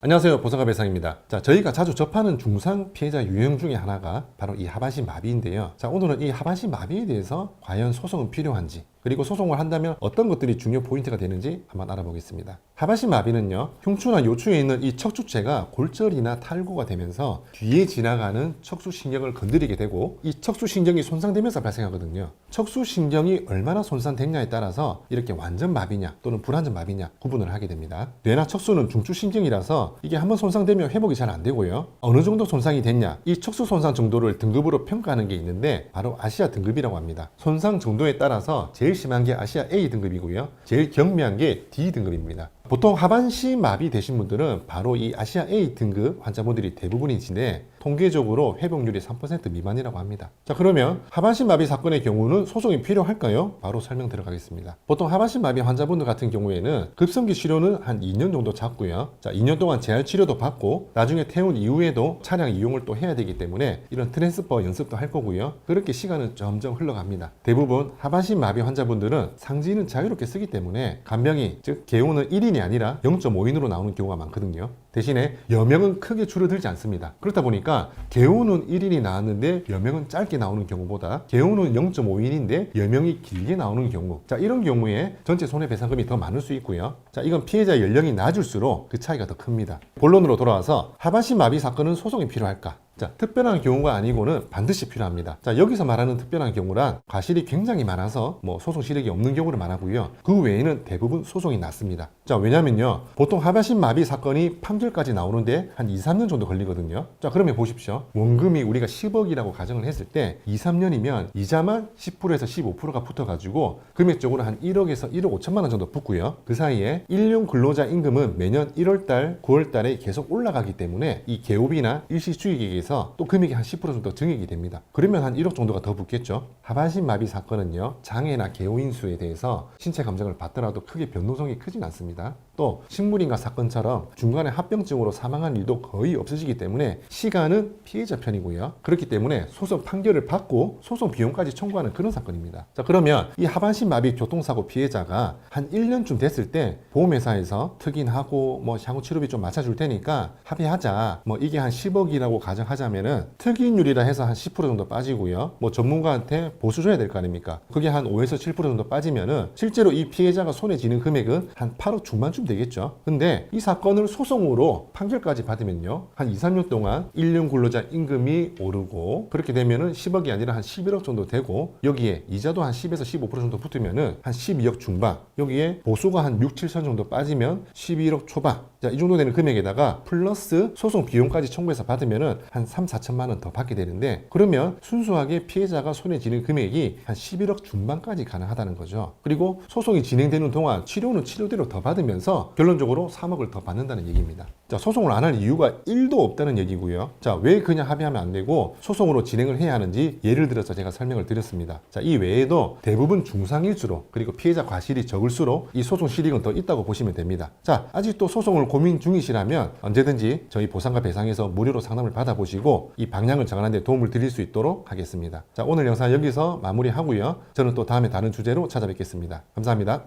안녕하세요. 보상가 배상입니다. 자, 저희가 자주 접하는 중상 피해자 유형 중에 하나가 바로 이 하반신 마비인데요. 자, 오늘은 이 하반신 마비에 대해서 과연 소송은 필요한지, 그리고 소송을 한다면 어떤 것들이 중요 포인트가 되는지 한번 알아보겠습니다. 하반신 마비는요, 흉추나 요추에 있는 이 척추체가 골절이나 탈구가 되면서 뒤에 지나가는 척수신경을 건드리게 되고, 이 척수신경이 손상되면서 발생하거든요. 척수신경이 얼마나 손상됐냐에 따라서 이렇게 완전 마비냐 또는 불완전 마비냐 구분을 하게 됩니다. 뇌나 척수는 중추신경이라서 이게 한번 손상되면 회복이 잘 안 되고요. 어느 정도 손상이 됐냐, 이 척수 손상 정도를 등급으로 평가하는 게 있는데 바로 아시아 등급이라고 합니다. 손상 정도에 따라서 제일 심한 게 아시아 A 등급이고요. 제일 경미한 게 D 등급입니다. 보통 하반신 마비 되신 분들은 바로 이 아시아 A 등급 환자분들이 대부분이신데 통계적으로 회복률이 3% 미만이라고 합니다. 자, 그러면 하반신 마비 사건의 경우는 소송이 필요할까요? 바로 설명 들어가겠습니다. 보통 하반신 마비 환자분들 같은 경우에는 급성기 치료는 한 2년 정도 잡고요. 자, 2년 동안 재활 치료도 받고 나중에 퇴원 이후에도 차량 이용을 또 해야 되기 때문에 이런 트랜스퍼 연습도 할 거고요. 그렇게 시간은 점점 흘러갑니다. 대부분 하반신 마비 환자분들은 상지는 자유롭게 쓰기 때문에 간병이, 즉 개호는 1인이 아니라 0.5인으로 나오는 경우가 많거든요. 대신에 여명은 크게 줄어들지 않습니다. 그렇다 보니까 개호는 1인이 나왔는데 여명은 짧게 나오는 경우보다 개호는 0.5인인데 여명이 길게 나오는 경우, 자, 이런 경우에 전체 손해배상금이 더 많을 수 있고요. 자, 이건 피해자 연령이 낮을수록 그 차이가 더 큽니다. 본론으로 돌아와서 하반신 마비 사건은 소송이 필요할까? 자, 특별한 경우가 아니고는 반드시 필요합니다. 자, 여기서 말하는 특별한 경우란 과실이 굉장히 많아서 소송 실력이 없는 경우를 말하고요. 그 외에는 대부분 소송이 났습니다. 자, 왜냐면요, 보통 하반신 마비 사건이 판결까지 나오는데 한 2, 3년 정도 걸리거든요. 자, 그러면 보십시오. 원금이 우리가 10억이라고 가정을 했을 때 2, 3년이면 이자만 10%에서 15%가 붙어가지고 금액적으로 한 1억에서 1억 5천만 원 정도 붙고요. 그 사이에 일용 근로자 임금은 매년 1월달, 9월달에 계속 올라가기 때문에 이 개업이나 일시주의액에서 또 금액이 한 10% 정도 증액이 됩니다. 그러면 한 1억 정도가 더 붙겠죠. 하반신 마비 사건은요, 장애나 개호인수에 대해서 신체 감정을 받더라도 크게 변동성이 크진 않습니다. 또 식물인가 사건처럼 중간에 합병증으로 사망한 일도 거의 없어지기 때문에 시간은 피해자 편이고요. 그렇기 때문에 소송 판결을 받고 소송 비용까지 청구하는 그런 사건입니다. 자, 그러면 이 하반신 마비 교통사고 피해자가 한 1년쯤 됐을 때 보험회사에서 특인하고 향후 치료비 좀 맞춰줄 테니까 합의하자, 이게 한 10억이라고 가정하자면은 특인율이라 해서 한 10% 정도 빠지고요. 전문가한테 보수 줘야 될 거 아닙니까? 그게 한 5에서 7% 정도 빠지면은 실제로 이 피해자가 손에 쥐는 금액은 한 8억 중반쯤 되겠죠. 근데 이 사건을 소송으로 판결까지 받으면요, 한 2, 3년 동안 일용 근로자 임금이 오르고 그렇게 되면은 10억이 아니라 한 11억 정도 되고 여기에 이자도 한 10에서 15% 정도 붙으면은 한 12억 중반, 여기에 보수가 한 6, 7천 정도 빠지면 11억 초반. 자, 이 정도 되는 금액에다가 플러스 소송 비용까지 청구해서 받으면은 한 3, 4천만 원 더 받게 되는데, 그러면 순수하게 피해자가 손에 쥐는 금액이 한 11억 중반까지 가능하다는 거죠. 그리고 소송이 진행되는 동안 치료는 치료대로 더 받으면서 결론적으로 3억을 더 받는다는 얘기입니다. 자, 소송을 안 할 이유가 1도 없다는 얘기고요. 자, 왜 그냥 합의하면 안 되고 소송으로 진행을 해야 하는지 예를 들어서 제가 설명을 드렸습니다. 자, 이 외에도 대부분 중상일수록, 그리고 피해자 과실이 적을수록 이 소송 실익은 더 있다고 보시면 됩니다. 자, 아직도 소송을 고민 중이시라면 언제든지 저희 보상과 배상에서 무료로 상담을 받아보시고 이 방향을 정하는 데 도움을 드릴 수 있도록 하겠습니다. 자, 오늘 영상 여기서 마무리하고요. 저는 또 다음에 다른 주제로 찾아뵙겠습니다. 감사합니다.